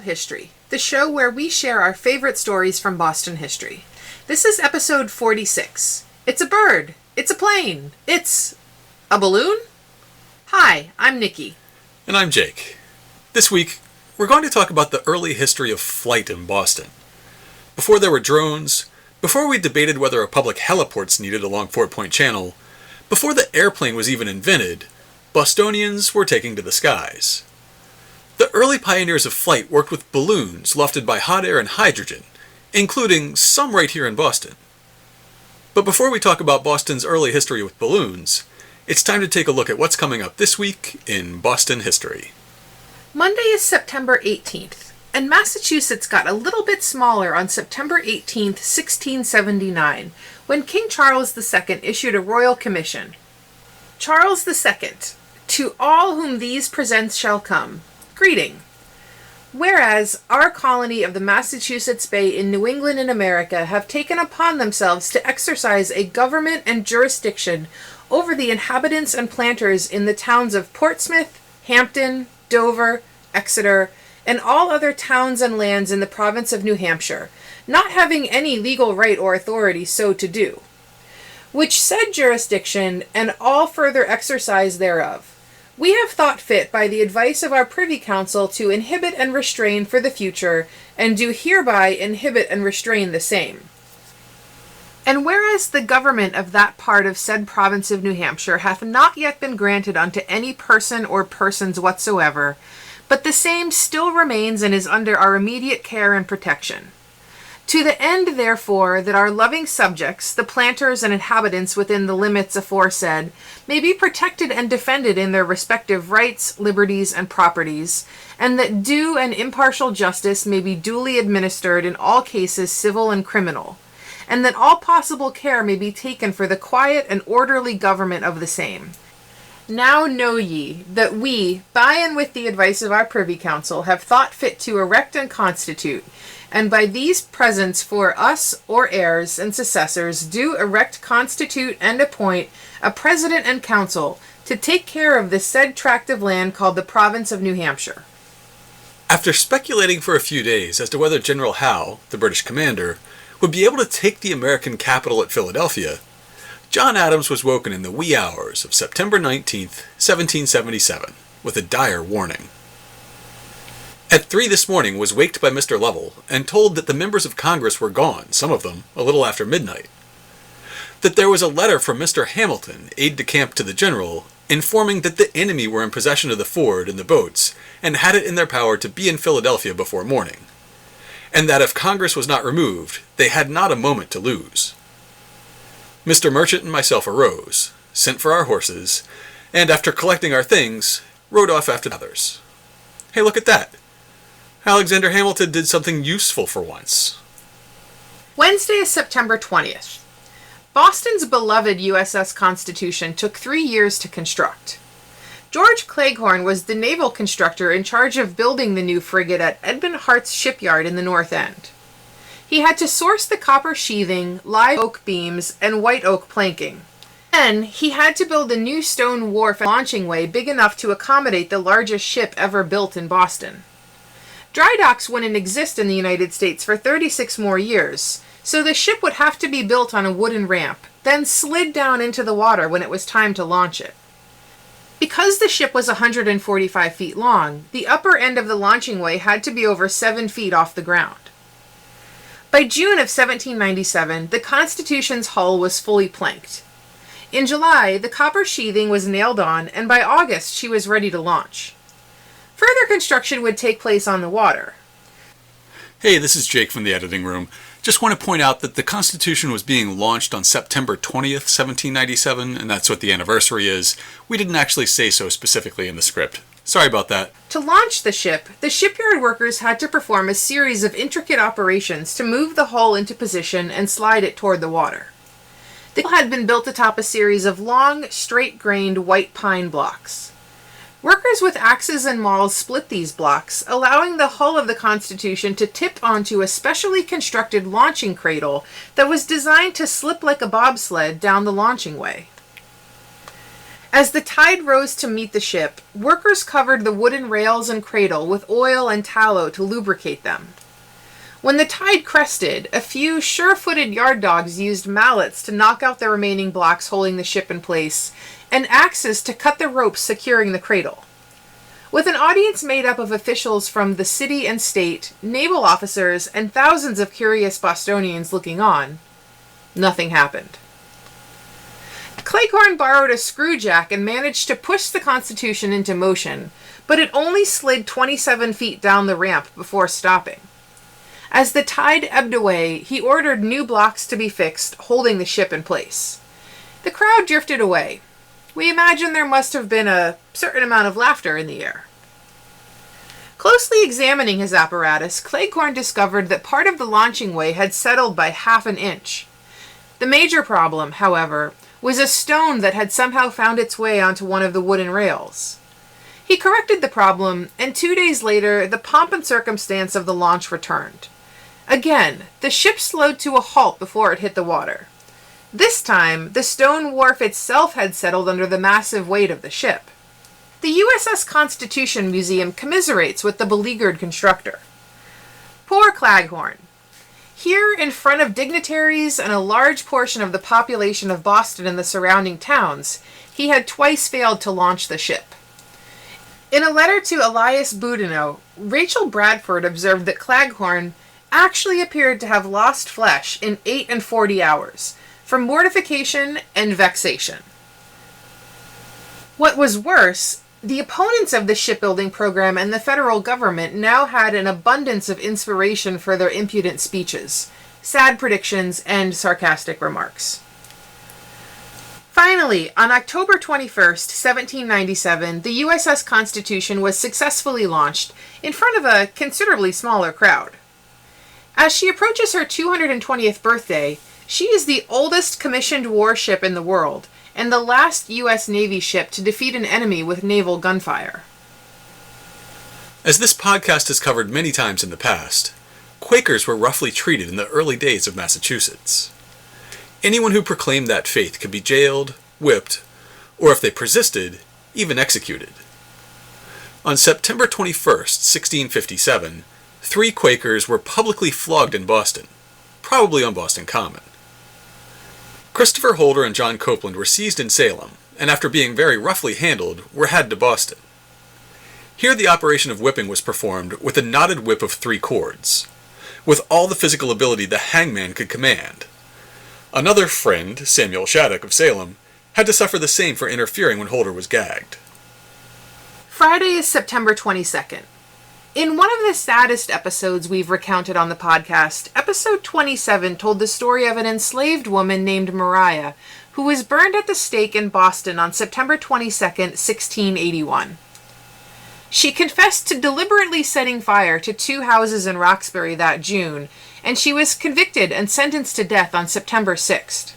History, the show where we share our favorite stories from Boston history. This is episode 46. It's a bird. It's a plane. It's a balloon? Hi, I'm Nikki. And I'm Jake. This week, we're going to talk about the early history of flight in Boston. Before there were drones, before we debated whether a public heliport's needed along Fort Point Channel, before the airplane was even invented, Bostonians were taking to the skies. The early pioneers of flight worked with balloons lofted by hot air and hydrogen, including some right here in Boston. But before we talk about Boston's early history with balloons, it's time to take a look at what's coming up this week in Boston history. Monday is September 18th, and Massachusetts got a little bit smaller on September 18th, 1679, when King Charles II issued a royal commission. Charles II, to all whom these presents shall come, greeting. Whereas our colony of the Massachusetts Bay in New England and America have taken upon themselves to exercise a government and jurisdiction over the inhabitants and planters in the towns of Portsmouth, Hampton, Dover, Exeter, and all other towns and lands in the province of New Hampshire, not having any legal right or authority so to do, which said jurisdiction and all further exercise thereof, we have thought fit by the advice of our Privy Council to inhibit and restrain for the future, and do hereby inhibit and restrain the same. And whereas the government of that part of said province of New Hampshire hath not yet been granted unto any person or persons whatsoever, but the same still remains and is under our immediate care and protection. To the end, therefore, that our loving subjects, the planters and inhabitants within the limits aforesaid, may be protected and defended in their respective rights, liberties, and properties, and that due and impartial justice may be duly administered in all cases civil and criminal, and that all possible care may be taken for the quiet and orderly government of the same. Now know ye, that we, by and with the advice of our Privy Council, have thought fit to erect and constitute, and by these presents for us or heirs and successors do erect, constitute, and appoint a president and council to take care of the said tract of land called the province of New Hampshire. After speculating for a few days as to whether General Howe, the British commander, would be able to take the American capital at Philadelphia, John Adams was woken in the wee hours of September 19th, 1777, with a dire warning. At 3 this morning was waked by Mr. Lovell and told that the members of Congress were gone, some of them, a little after midnight. That there was a letter from Mr. Hamilton, aide-de-camp to the general, informing that the enemy were in possession of the ford and the boats, and had it in their power to be in Philadelphia before morning, and that if Congress was not removed, they had not a moment to lose. Mr. Merchant and myself arose, sent for our horses, and after collecting our things, rode off after the others. Hey, look at that! Alexander Hamilton did something useful for once. Wednesday is September 20th. Boston's beloved USS Constitution took 3 years to construct. George Cleghorn was the naval constructor in charge of building the new frigate at Edmund Hart's shipyard in the North End. He had to source the copper sheathing, live oak beams, and white oak planking. Then, he had to build a new stone wharf and launching way big enough to accommodate the largest ship ever built in Boston. Dry docks wouldn't exist in the United States for 36 more years, so the ship would have to be built on a wooden ramp, then slid down into the water when it was time to launch it. Because the ship was 145 feet long, the upper end of the launching way had to be over 7 feet off the ground. By June of 1797, the Constitution's hull was fully planked. In July, the copper sheathing was nailed on, and by August she was ready to launch. Further construction would take place on the water. Hey, this is Jake from the editing room. Just want to point out that the Constitution was being launched on September 20th, 1797, and that's what the anniversary is. We didn't actually say so specifically in the script. Sorry about that. To launch the ship, the shipyard workers had to perform a series of intricate operations to move the hull into position and slide it toward the water. The hull had been built atop a series of long, straight-grained white pine blocks. Workers with axes and mauls split these blocks, allowing the hull of the Constitution to tip onto a specially constructed launching cradle that was designed to slip like a bobsled down the launching way. As the tide rose to meet the ship, workers covered the wooden rails and cradle with oil and tallow to lubricate them. When the tide crested, a few sure-footed yard dogs used mallets to knock out the remaining blocks holding the ship in place, and axes to cut the ropes securing the cradle. With an audience made up of officials from the city and state, naval officers, and thousands of curious Bostonians looking on, nothing happened. Cleghorn borrowed a screwjack and managed to push the Constitution into motion, but it only slid 27 feet down the ramp before stopping. As the tide ebbed away, he ordered new blocks to be fixed, holding the ship in place. The crowd drifted away. We imagine there must have been a certain amount of laughter in the air. Closely examining his apparatus, Cleghorn discovered that part of the launching way had settled by half an inch. The major problem, however, was a stone that had somehow found its way onto one of the wooden rails. He corrected the problem, and 2 days later, the pomp and circumstance of the launch returned. Again, the ship slowed to a halt before it hit the water. This time, the stone wharf itself had settled under the massive weight of the ship. The USS Constitution Museum commiserates with the beleaguered constructor. Poor Cleghorn. Here, in front of dignitaries and a large portion of the population of Boston and the surrounding towns, he had twice failed to launch the ship. In a letter to Elias Boudinot, Rachel Bradford observed that Cleghorn actually appeared to have lost flesh in 48 hours, from mortification and vexation. What was worse, the opponents of the shipbuilding program and the federal government now had an abundance of inspiration for their impudent speeches, sad predictions, and sarcastic remarks. Finally, on October 21st, 1797, the USS Constitution was successfully launched in front of a considerably smaller crowd. As she approaches her 220th birthday, she is the oldest commissioned warship in the world, and the last U.S. Navy ship to defeat an enemy with naval gunfire. As this podcast has covered many times in the past, Quakers were roughly treated in the early days of Massachusetts. Anyone who proclaimed that faith could be jailed, whipped, or if they persisted, even executed. On September 21st, 1657, 3 Quakers were publicly flogged in Boston, probably on Boston Common. Christopher Holder and John Copeland were seized in Salem, and after being very roughly handled, were had to Boston. Here the operation of whipping was performed with a knotted whip of 3 cords, with all the physical ability the hangman could command. Another friend, Samuel Shattuck of Salem, had to suffer the same for interfering when Holder was gagged. Friday is September 22nd. In one of the saddest episodes we've recounted on the podcast, episode 27 told the story of an enslaved woman named Maria, who was burned at the stake in Boston on September 22nd, 1681. She confessed to deliberately setting fire to 2 houses in Roxbury that June, and she was convicted and sentenced to death on September 6th.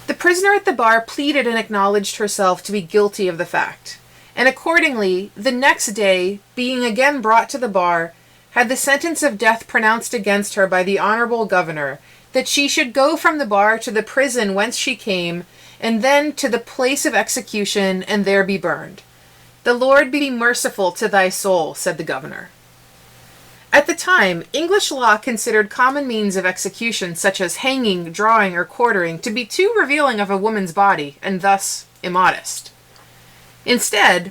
The prisoner at the bar pleaded and acknowledged herself to be guilty of the fact, and accordingly, the next day, being again brought to the bar, had the sentence of death pronounced against her by the honorable governor, that she should go from the bar to the prison whence she came, and then to the place of execution, and there be burned. The Lord be merciful to thy soul, said the governor. At the time, English law considered common means of execution such as hanging, drawing, or quartering to be too revealing of a woman's body, and thus immodest. Instead,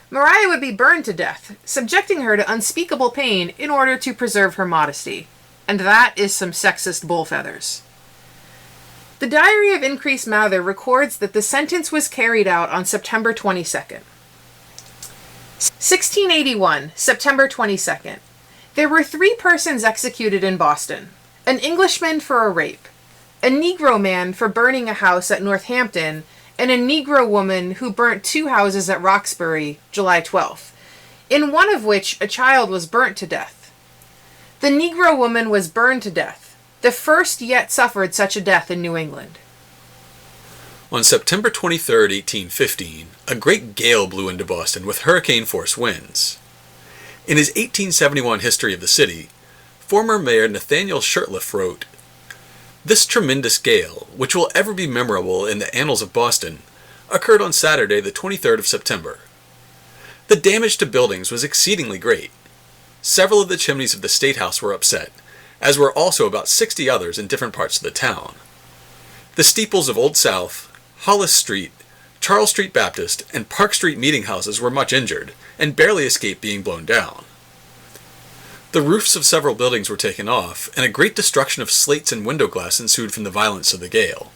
Maria would be burned to death, subjecting her to unspeakable pain in order to preserve her modesty. And that is some sexist bullfeathers. The Diary of Increase Mather records that the sentence was carried out on September 22nd. 1681, September 22nd. There were 3 persons executed in Boston. An Englishman for a rape, a Negro man for burning a house at Northampton, and a Negro woman who burnt 2 houses at Roxbury, July 12th, in one of which a child was burnt to death. The Negro woman was burned to death, the first yet suffered such a death in New England. On September 23, 1815, a great gale blew into Boston with hurricane-force winds. In his 1871 history of the city, former Mayor Nathaniel Shurtleff wrote, "This tremendous gale, which will ever be memorable in the annals of Boston, occurred on Saturday, the 23rd of September. The damage to buildings was exceedingly great. Several of the chimneys of the State House were upset, as were also about 60 others in different parts of the town. The steeples of Old South, Hollis Street, Charles Street Baptist, and Park Street meeting houses were much injured, and barely escaped being blown down. The roofs of several buildings were taken off, and a great destruction of slates and window glass ensued from the violence of the gale.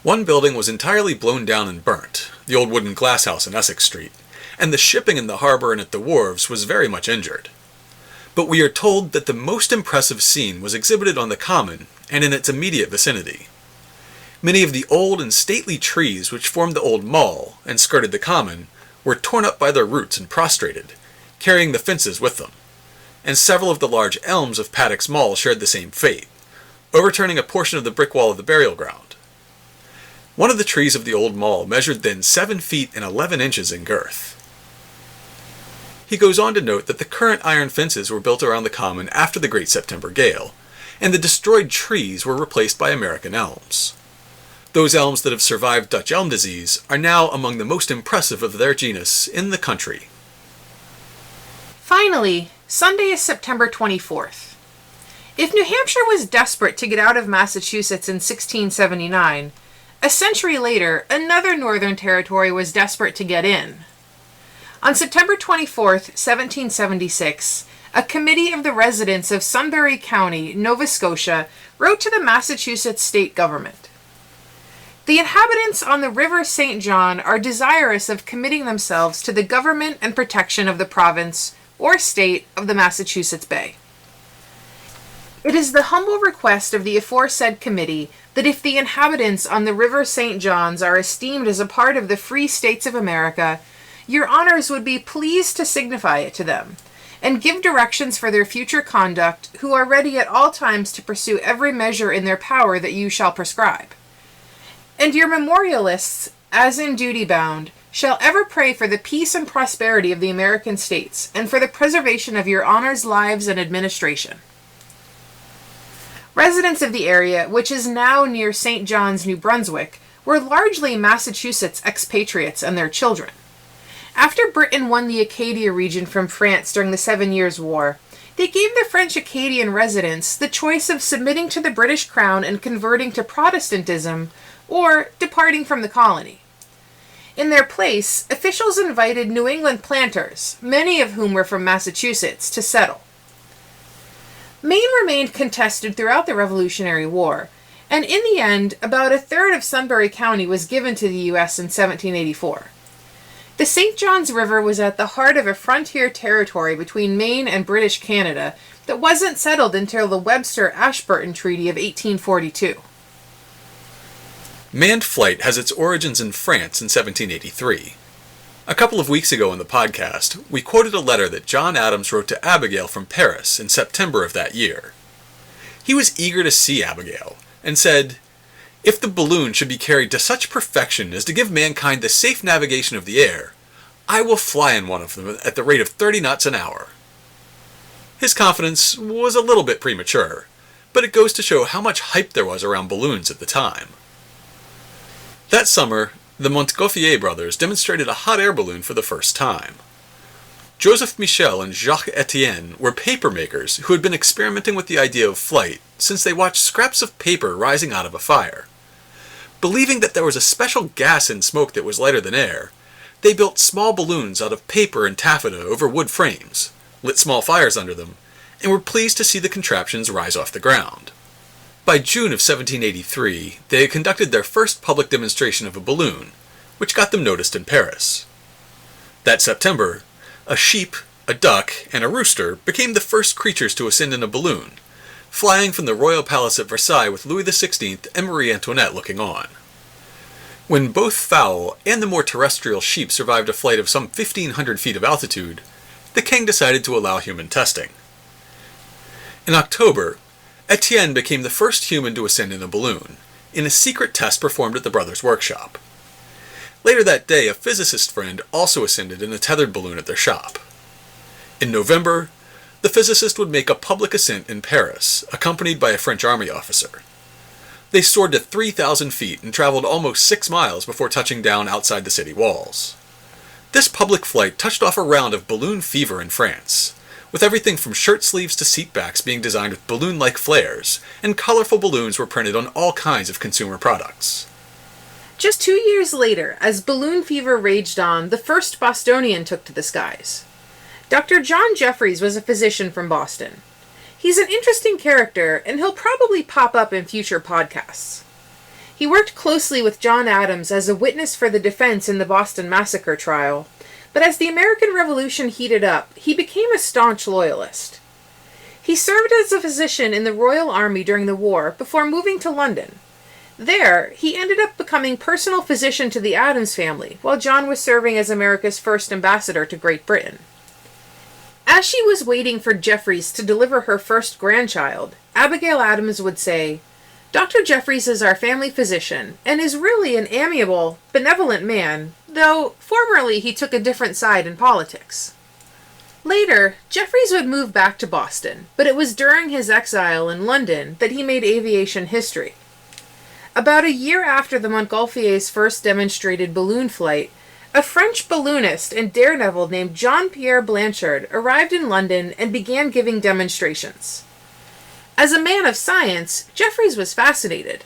One building was entirely blown down and burnt, the old wooden glass house in Essex Street, and the shipping in the harbor and at the wharves was very much injured. But we are told that the most impressive scene was exhibited on the Common and in its immediate vicinity. Many of the old and stately trees which formed the old Mall and skirted the Common were torn up by their roots and prostrated, carrying the fences with them, and several of the large elms of Paddock's Mall shared the same fate, overturning a portion of the brick wall of the burial ground. One of the trees of the old Mall measured then 7 feet and 11 inches in girth. He goes on to note that the current iron fences were built around the Common after the Great September Gale, and the destroyed trees were replaced by American elms. Those elms that have survived Dutch elm disease are now among the most impressive of their genus in the country. Finally, Sunday is September 24th. If New Hampshire was desperate to get out of Massachusetts in 1679, a century later, another northern territory was desperate to get in. On September 24th, 1776, a committee of the residents of Sunbury County, Nova Scotia, wrote to the Massachusetts state government. The inhabitants on the River St. John are desirous of committing themselves to the government and protection of the province or state of the Massachusetts Bay. It is the humble request of the aforesaid committee that if the inhabitants on the River St. John's are esteemed as a part of the free states of America, your honors would be pleased to signify it to them, and give directions for their future conduct, who are ready at all times to pursue every measure in their power that you shall prescribe. And your memorialists, as in duty bound, shall ever pray for the peace and prosperity of the American states, and for the preservation of your honors' lives and administration. Residents of the area, which is now near St. John's, New Brunswick, were largely Massachusetts expatriates and their children. After Britain won the Acadia region from France during the 7 Years' War, they gave the French Acadian residents the choice of submitting to the British Crown and converting to Protestantism, or departing from the colony. In their place, officials invited New England planters, many of whom were from Massachusetts, to settle. Maine remained contested throughout the Revolutionary War, and in the end, about a third of Sunbury County was given to the U.S. in 1784. The St. Johns River was at the heart of a frontier territory between Maine and British Canada that wasn't settled until the Webster-Ashburton Treaty of 1842. Manned flight has its origins in France in 1783. A couple of weeks ago in the podcast, we quoted a letter that John Adams wrote to Abigail from Paris in September of that year. He was eager to see Abigail, and said, "If the balloon should be carried to such perfection as to give mankind the safe navigation of the air, I will fly in one of them at the rate of 30 knots an hour." His confidence was a little bit premature, but it goes to show how much hype there was around balloons at the time. That summer, the Montgolfier brothers demonstrated a hot air balloon for the first time. Joseph Michel and Jacques Etienne were paper makers who had been experimenting with the idea of flight since they watched scraps of paper rising out of a fire. Believing that there was a special gas in smoke that was lighter than air, they built small balloons out of paper and taffeta over wood frames, lit small fires under them, and were pleased to see the contraptions rise off the ground. By June of 1783, they had conducted their first public demonstration of a balloon, which got them noticed in Paris. That September, a sheep, a duck, and a rooster became the first creatures to ascend in a balloon, flying from the royal palace at Versailles with Louis XVI and Marie Antoinette looking on. When both fowl and the more terrestrial sheep survived a flight of some 1,500 feet of altitude, the king decided to allow human testing. In October, Etienne became the first human to ascend in a balloon, in a secret test performed at the brothers' workshop. Later that day, a physicist friend also ascended in a tethered balloon at their shop. In November, the physicist would make a public ascent in Paris, accompanied by a French army officer. They soared to 3,000 feet and traveled almost 6 miles before touching down outside the city walls. This public flight touched off a round of balloon fever in France, with everything from shirt sleeves to seat backs being designed with balloon-like flares, and colorful balloons were printed on all kinds of consumer products. Just 2 years later, as balloon fever raged on, the first Bostonian took to the skies. Dr. John Jeffries was a physician from Boston. He's an interesting character, and he'll probably pop up in future podcasts. He worked closely with John Adams as a witness for the defense in the Boston Massacre trial, but as the American Revolution heated up, he became a staunch loyalist. He served as a physician in the Royal Army during the war before moving to London. There, he ended up becoming personal physician to the Adams family, while John was serving as America's first ambassador to Great Britain. As she was waiting for Jeffries to deliver her first grandchild, Abigail Adams would say, "Dr. Jeffries is our family physician, and is really an amiable, benevolent man, though formerly he took a different side in politics." Later, Jeffries would move back to Boston, but it was during his exile in London that he made aviation history. About a year after the Montgolfiers first demonstrated balloon flight, a French balloonist and daredevil named Jean-Pierre Blanchard arrived in London and began giving demonstrations. As a man of science, Jeffries was fascinated.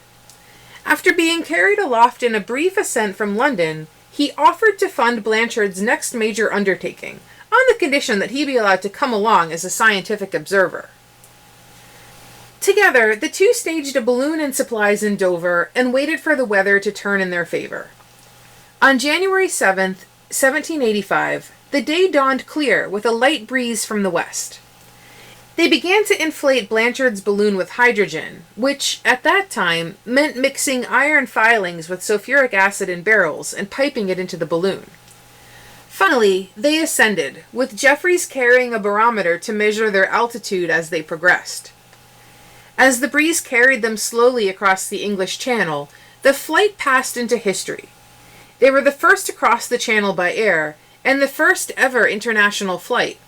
After being carried aloft in a brief ascent from London, he offered to fund Blanchard's next major undertaking, on the condition that he be allowed to come along as a scientific observer. Together, the two staged a balloon and supplies in Dover and waited for the weather to turn in their favor. On January 7th, 1785, the day dawned clear with a light breeze from the west. They began to inflate Blanchard's balloon with hydrogen, which, at that time, meant mixing iron filings with sulfuric acid in barrels and piping it into the balloon. Finally, they ascended, with Jeffries carrying a barometer to measure their altitude as they progressed. As the breeze carried them slowly across the English Channel, the flight passed into history. They were the first to cross the Channel by air, and the first ever international flight.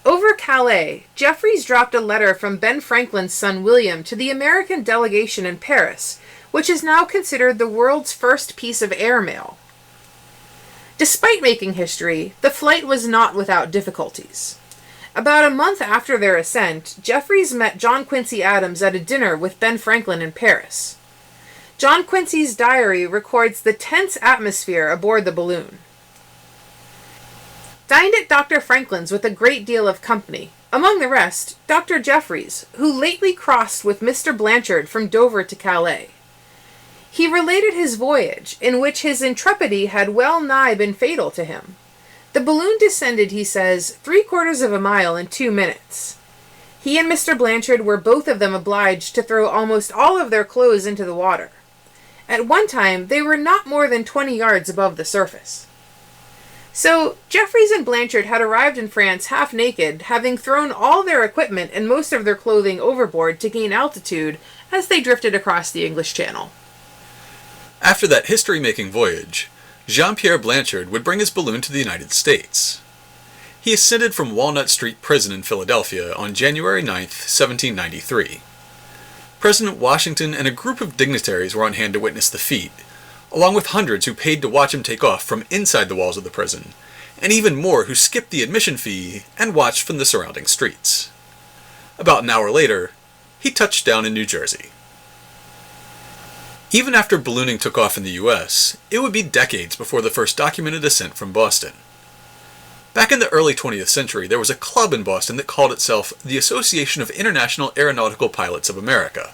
Over Calais, Jeffries dropped a letter from Ben Franklin's son William to the American delegation in Paris, which is now considered the world's first piece of airmail. Despite making history, the flight was not without difficulties. About a month after their ascent, Jeffries met John Quincy Adams at a dinner with Ben Franklin in Paris. John Quincy's diary records the tense atmosphere aboard the balloon. "Dined at Dr. Franklin's with a great deal of company, among the rest, Dr. Jeffries, who lately crossed with Mr. Blanchard from Dover to Calais. He related his voyage, in which his intrepidity had well nigh been fatal to him. The balloon descended, he says, 3/4 of a mile in 2 minutes. He and Mr. Blanchard were both of them obliged to throw almost all of their clothes into the water. At one time, they were not more than 20 yards above the surface." So, Jeffries and Blanchard had arrived in France half naked, having thrown all their equipment and most of their clothing overboard to gain altitude as they drifted across the English Channel. After that history-making voyage, Jean-Pierre Blanchard would bring his balloon to the United States. He ascended from Walnut Street Prison in Philadelphia on January 9th, 1793. President Washington and a group of dignitaries were on hand to witness the feat, along with hundreds who paid to watch him take off from inside the walls of the prison, and even more who skipped the admission fee and watched from the surrounding streets. About an hour later, he touched down in New Jersey. Even after ballooning took off in the US, it would be decades before the first documented ascent from Boston. Back in the early 20th century, there was a club in Boston that called itself the Association of International Aeronautical Pilots of America.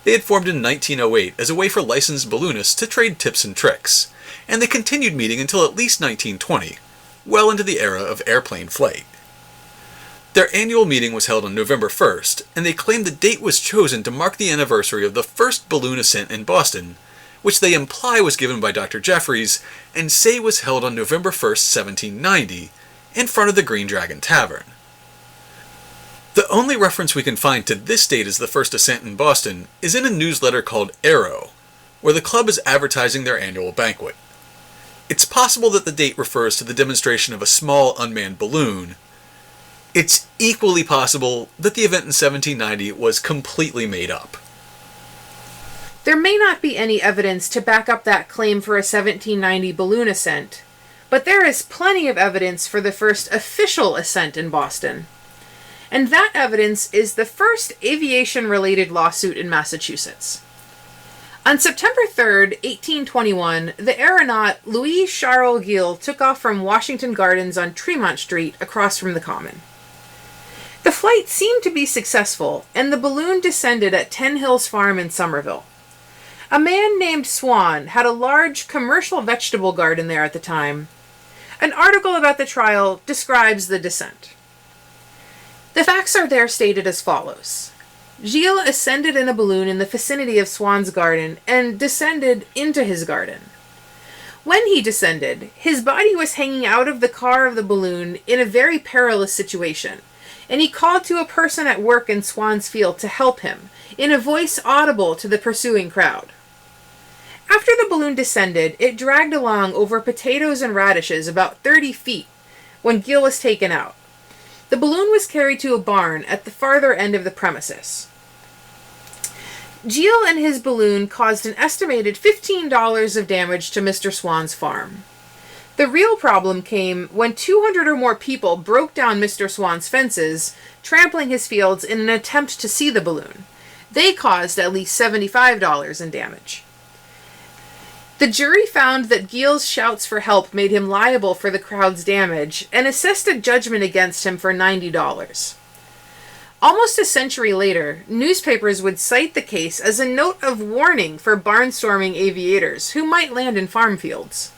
They had formed in 1908 as a way for licensed balloonists to trade tips and tricks, and they continued meeting until at least 1920, well into the era of airplane flight. Their annual meeting was held on November 1st, and they claimed the date was chosen to mark the anniversary of the first balloon ascent in Boston, which they imply was given by Dr. Jeffries, and say was held on November 1st, 1790, in front of the Green Dragon Tavern. The only reference we can find to this date as the first ascent in Boston is in a newsletter called Aero, where the club is advertising their annual banquet. It's possible that the date refers to the demonstration of a small unmanned balloon. It's equally possible that the event in 1790 was completely made up. There may not be any evidence to back up that claim for a 1790 balloon ascent, but there is plenty of evidence for the first official ascent in Boston. And that evidence is the first aviation-related lawsuit in Massachusetts. On September 3rd, 1821, the aeronaut Louis Charles Gille took off from Washington Gardens on Tremont Street across from the Common. The flight seemed to be successful, and the balloon descended at Ten Hills Farm in Somerville. A man named Swan had a large commercial vegetable garden there at the time. An article about the trial describes the descent. The facts are there stated as follows. Gille ascended in a balloon in the vicinity of Swan's garden and descended into his garden. When he descended, his body was hanging out of the car of the balloon in a very perilous situation, and he called to a person at work in Swan's field to help him, in a voice audible to the pursuing crowd. After the balloon descended, it dragged along over potatoes and radishes about 30 feet when Gille was taken out. The balloon was carried to a barn at the farther end of the premises. Gille and his balloon caused an estimated $15 of damage to Mr. Swan's farm. The real problem came when 200 or more people broke down Mr. Swan's fences, trampling his fields in an attempt to see the balloon. They caused at least $75 in damage. The jury found that Gille's shouts for help made him liable for the crowd's damage and assessed a judgment against him for $90. Almost a century later, newspapers would cite the case as a note of warning for barnstorming aviators who might land in farm fields.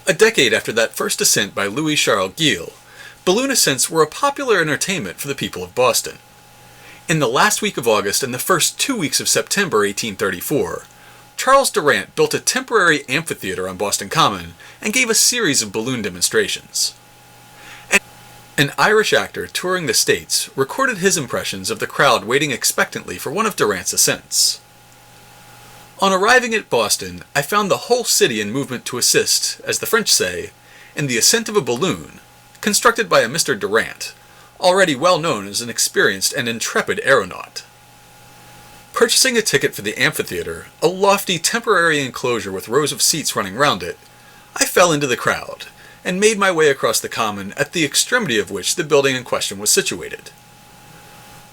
A decade after that first ascent by Louis Charles Gille, balloon ascents were a popular entertainment for the people of Boston. In the last week of August and the first 2 weeks of September 1834, Charles Durant built a temporary amphitheater on Boston Common and gave a series of balloon demonstrations. An Irish actor touring the States recorded his impressions of the crowd waiting expectantly for one of Durant's ascents. On arriving at Boston, I found the whole city in movement to assist, as the French say, in the ascent of a balloon, constructed by a Mr. Durant, already well known as an experienced and intrepid aeronaut. Purchasing a ticket for the amphitheater, a lofty temporary enclosure with rows of seats running round it, I fell into the crowd, and made my way across the common at the extremity of which the building in question was situated.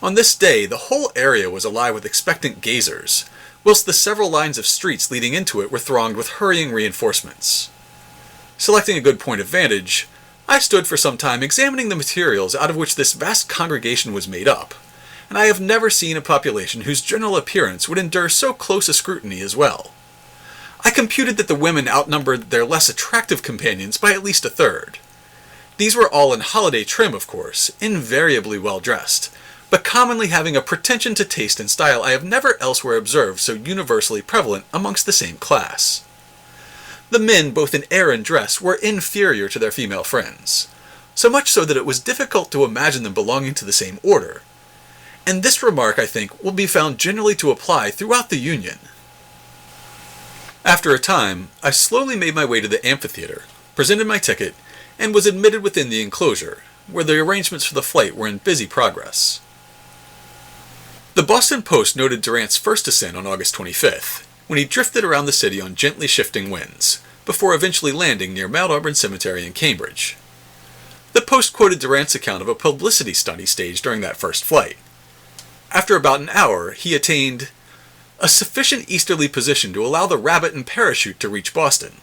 On this day, the whole area was alive with expectant gazers, whilst the several lines of streets leading into it were thronged with hurrying reinforcements. Selecting a good point of vantage, I stood for some time examining the materials out of which this vast congregation was made up, and I have never seen a population whose general appearance would endure so close a scrutiny as well. I computed that the women outnumbered their less attractive companions by at least a third. These were all in holiday trim, of course, invariably well dressed, but commonly having a pretension to taste and style I have never elsewhere observed so universally prevalent amongst the same class. The men, both in air and dress, were inferior to their female friends, so much so that it was difficult to imagine them belonging to the same order. And this remark, I think, will be found generally to apply throughout the Union. After a time, I slowly made my way to the amphitheater, presented my ticket, and was admitted within the enclosure, where the arrangements for the flight were in busy progress. The Boston Post noted Durant's first ascent on August 25th, when he drifted around the city on gently shifting winds, before eventually landing near Mount Auburn Cemetery in Cambridge. The Post quoted Durant's account of a publicity stunt he staged during that first flight. After about an hour, he attained a sufficient easterly position to allow the Rabbit and parachute to reach Boston.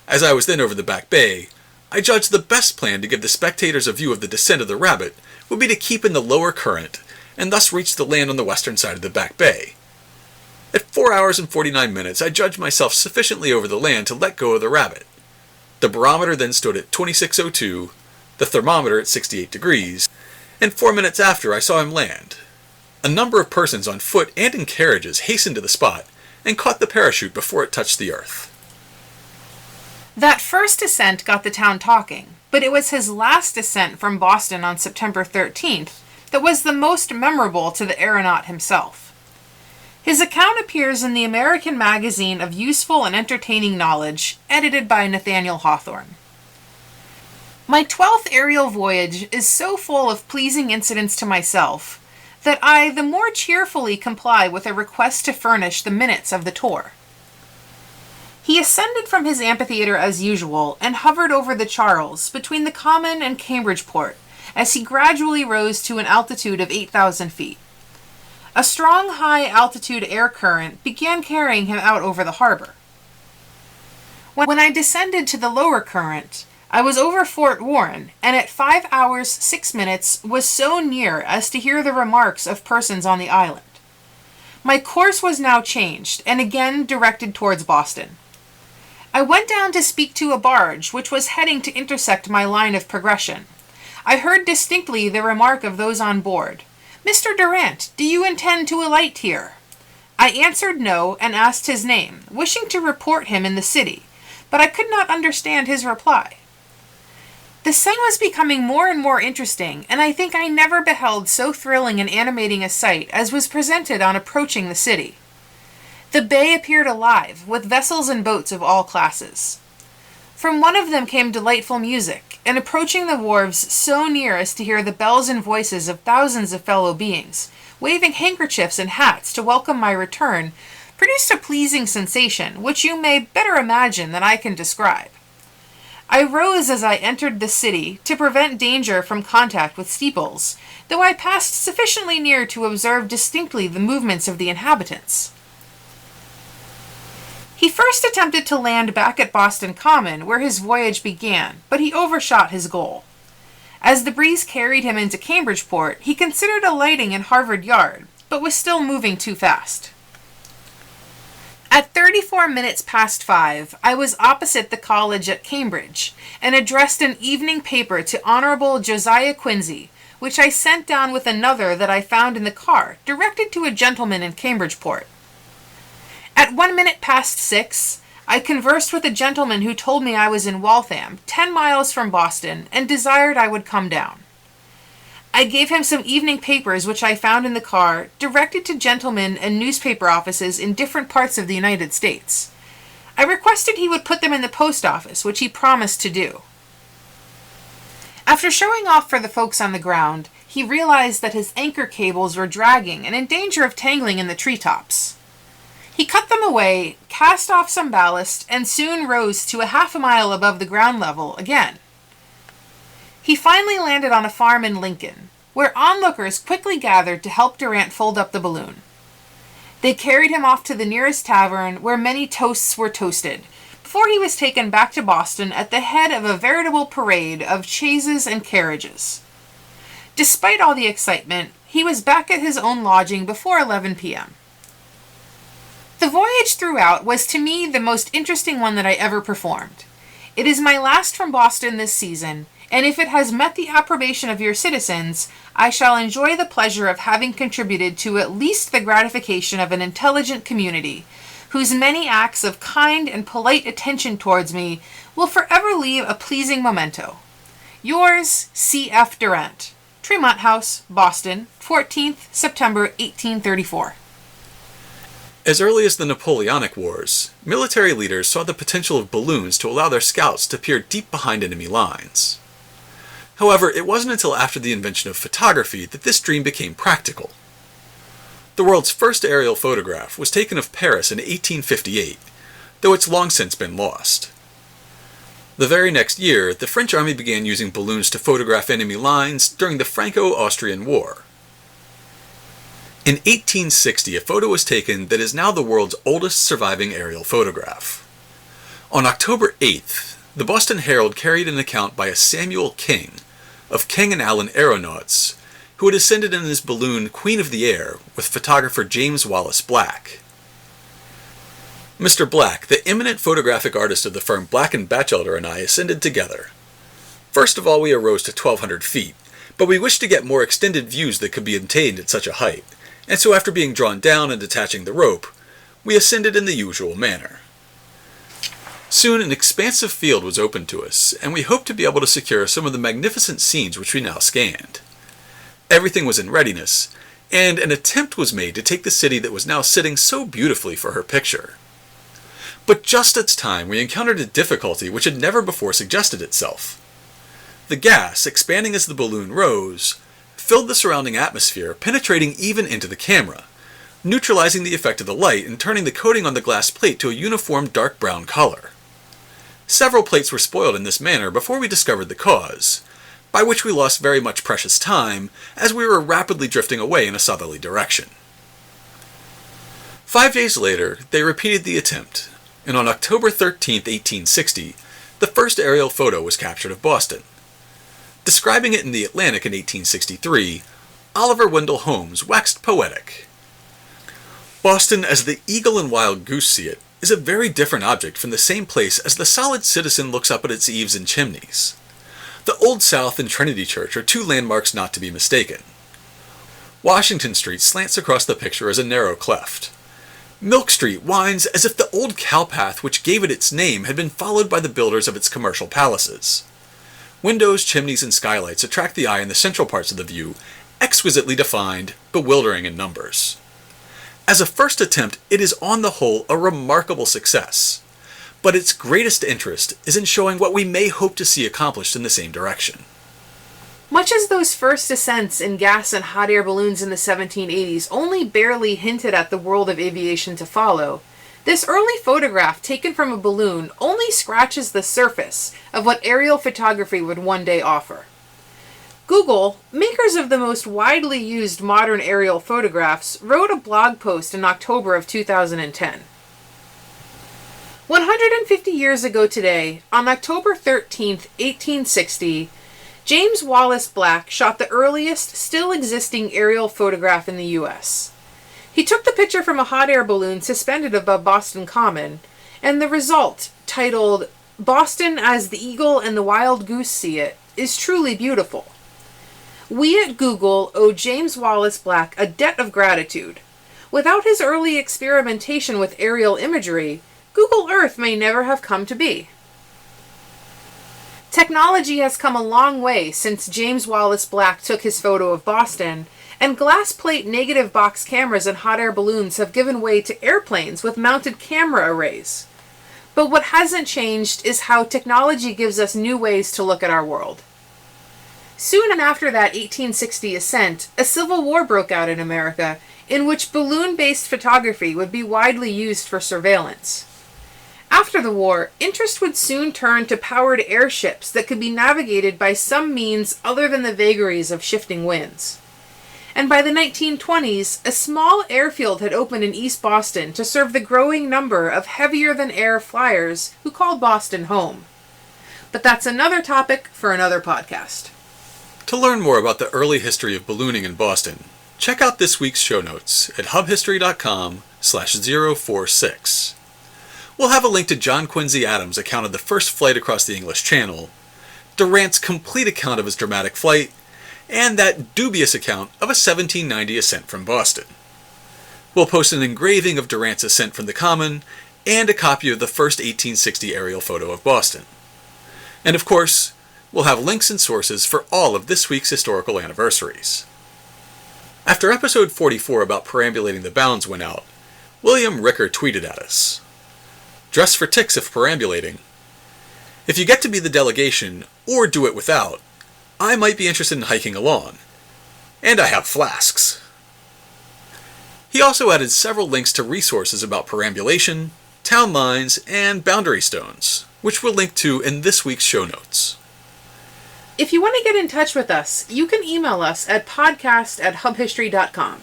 As I was then over the Back Bay, I judged the best plan to give the spectators a view of the descent of the Rabbit would be to keep in the lower current, and thus reach the land on the western side of the Back Bay. At 4 hours and 49 minutes, I judged myself sufficiently over the land to let go of the Rabbit. The barometer then stood at 2602, the thermometer at 68 degrees, and 4 minutes after I saw him land. A number of persons on foot and in carriages hastened to the spot and caught the parachute before it touched the earth. That first ascent got the town talking, but it was his last ascent from Boston on September 13th that was the most memorable to the aeronaut himself. His account appears in the American Magazine of Useful and Entertaining Knowledge, edited by Nathaniel Hawthorne. My 12th aerial voyage is so full of pleasing incidents to myself that I the more cheerfully comply with a request to furnish the minutes of the tour. He ascended from his amphitheater as usual and hovered over the Charles between the Common and Cambridgeport as he gradually rose to an altitude of 8,000 feet. A strong high-altitude air current began carrying him out over the harbor. When I descended to the lower current, I was over Fort Warren, and at 5 hours 6 minutes was so near as to hear the remarks of persons on the island. My course was now changed, and again directed towards Boston. I went down to speak to a barge which was heading to intersect my line of progression. I heard distinctly the remark of those on board, "Mr. Durant, do you intend to alight here?" I answered no, and asked his name, wishing to report him in the city, but I could not understand his reply. The sun was becoming more and more interesting, and I think I never beheld so thrilling and animating a sight as was presented on approaching the city. The bay appeared alive, with vessels and boats of all classes. From one of them came delightful music, and approaching the wharves so near as to hear the bells and voices of thousands of fellow beings, waving handkerchiefs and hats to welcome my return, produced a pleasing sensation, which you may better imagine than I can describe. I rose as I entered the city to prevent danger from contact with steeples, though I passed sufficiently near to observe distinctly the movements of the inhabitants. He first attempted to land back at Boston Common, where his voyage began, but he overshot his goal. As the breeze carried him into Cambridgeport, he considered alighting in Harvard Yard, but was still moving too fast. At 34 minutes past 5, I was opposite the college at Cambridge, and addressed an evening paper to Honorable Josiah Quincy, which I sent down with another that I found in the car, directed to a gentleman in Cambridgeport. At 1 minute past 6, I conversed with a gentleman who told me I was in Waltham, 10 miles from Boston, and desired I would come down. I gave him some evening papers which I found in the car, directed to gentlemen and newspaper offices in different parts of the United States. I requested he would put them in the post office, which he promised to do. After showing off for the folks on the ground, he realized that his anchor cables were dragging and in danger of tangling in the treetops. He cut them away, cast off some ballast, and soon rose to a half a mile above the ground level again. He finally landed on a farm in Lincoln, where onlookers quickly gathered to help Durant fold up the balloon. They carried him off to the nearest tavern, where many toasts were toasted, before he was taken back to Boston at the head of a veritable parade of chaises and carriages. Despite all the excitement, he was back at his own lodging before 11 p.m. The voyage throughout was to me the most interesting one that I ever performed. It is my last from Boston this season, and if it has met the approbation of your citizens, I shall enjoy the pleasure of having contributed to at least the gratification of an intelligent community, whose many acts of kind and polite attention towards me will forever leave a pleasing memento. Yours, C.F. Durant. Tremont House, Boston, 14th September 1834. As early as the Napoleonic Wars, military leaders saw the potential of balloons to allow their scouts to peer deep behind enemy lines. However, it wasn't until after the invention of photography that this dream became practical. The world's first aerial photograph was taken of Paris in 1858, though it's long since been lost. The very next year, the French army began using balloons to photograph enemy lines during the Franco-Austrian War. In 1860, a photo was taken that is now the world's oldest surviving aerial photograph. On October 8th, the Boston Herald carried an account by a Samuel King of King and Allen Aeronauts, who had ascended in his balloon Queen of the Air with photographer James Wallace Black. Mr. Black, the eminent photographic artist of the firm Black & Batchelder, and I ascended together. First of all, we arose to 1,200 feet, but we wished to get more extended views that could be obtained at such a height, and so after being drawn down and detaching the rope, we ascended in the usual manner. Soon an expansive field was opened to us, and we hoped to be able to secure some of the magnificent scenes which we now scanned. Everything was in readiness, and an attempt was made to take the city that was now sitting so beautifully for her picture. But just at this time we encountered a difficulty which had never before suggested itself. The gas, expanding as the balloon rose, filled the surrounding atmosphere, penetrating even into the camera, neutralizing the effect of the light and turning the coating on the glass plate to a uniform dark brown color. Several plates were spoiled in this manner before we discovered the cause, by which we lost very much precious time as we were rapidly drifting away in a southerly direction. 5 days later, they repeated the attempt, and on October 13, 1860, the first aerial photo was captured of Boston. Describing it in the Atlantic in 1863, Oliver Wendell Holmes waxed poetic. Boston, as the eagle and wild goose see it, is a very different object from the same place as the solid citizen looks up at its eaves and chimneys. The Old South and Trinity Church are two landmarks not to be mistaken. Washington Street slants across the picture as a narrow cleft. Milk Street winds as if the old cowpath which gave it its name had been followed by the builders of its commercial palaces. Windows, chimneys, and skylights attract the eye in the central parts of the view, exquisitely defined, bewildering in numbers. As a first attempt, it is on the whole a remarkable success, but its greatest interest is in showing what we may hope to see accomplished in the same direction. Much as those first ascents in gas and hot air balloons in the 1780s only barely hinted at the world of aviation to follow, this early photograph taken from a balloon only scratches the surface of what aerial photography would one day offer. Google, makers of the most widely used modern aerial photographs, wrote a blog post in October of 2010. 150 years ago today, on October 13, 1860, James Wallace Black shot the earliest still existing aerial photograph in the U.S. He took the picture from a hot air balloon suspended above Boston Common, and the result, titled "Boston as the Eagle and the Wild Goose See It," is truly beautiful. We at Google owe James Wallace Black a debt of gratitude. Without his early experimentation with aerial imagery, Google Earth may never have come to be. Technology has come a long way since James Wallace Black took his photo of Boston, and glass plate negative box cameras and hot air balloons have given way to airplanes with mounted camera arrays. But what hasn't changed is how technology gives us new ways to look at our world. Soon after that 1860 ascent, a civil war broke out in America, in which balloon-based photography would be widely used for surveillance. After the war, interest would soon turn to powered airships that could be navigated by some means other than the vagaries of shifting winds. And by the 1920s, a small airfield had opened in East Boston to serve the growing number of heavier-than-air flyers who called Boston home. But that's another topic for another podcast. To learn more about the early history of ballooning in Boston, check out this week's show notes at hubhistory.com/046. We'll have a link to John Quincy Adams' account of the first flight across the English Channel, Durant's complete account of his dramatic flight, and that dubious account of a 1790 ascent from Boston. We'll post an engraving of Durant's ascent from the Common and a copy of the first 1860 aerial photo of Boston. And of course, we'll have links and sources for all of this week's historical anniversaries. After episode 44 about perambulating the bounds went out, William Ricker tweeted at us, "Dress for ticks if perambulating. If you get to be the delegation, or do it without, I might be interested in hiking along. And I have flasks." He also added several links to resources about perambulation, town lines, and boundary stones, which we'll link to in this week's show notes. If you want to get in touch with us, you can email us at podcast@hubhistory.com.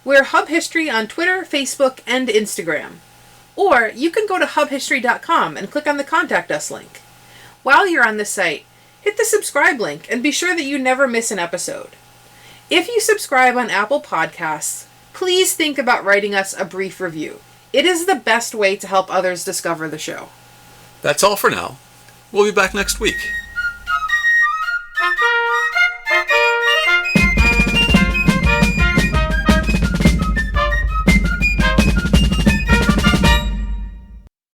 We're Hub History on Twitter, Facebook, and Instagram. Or you can go to hubhistory.com and click on the Contact Us link. While you're on the site, hit the subscribe link and be sure that you never miss an episode. If you subscribe on Apple Podcasts, please think about writing us a brief review. It is the best way to help others discover the show. That's all for now. We'll be back next week.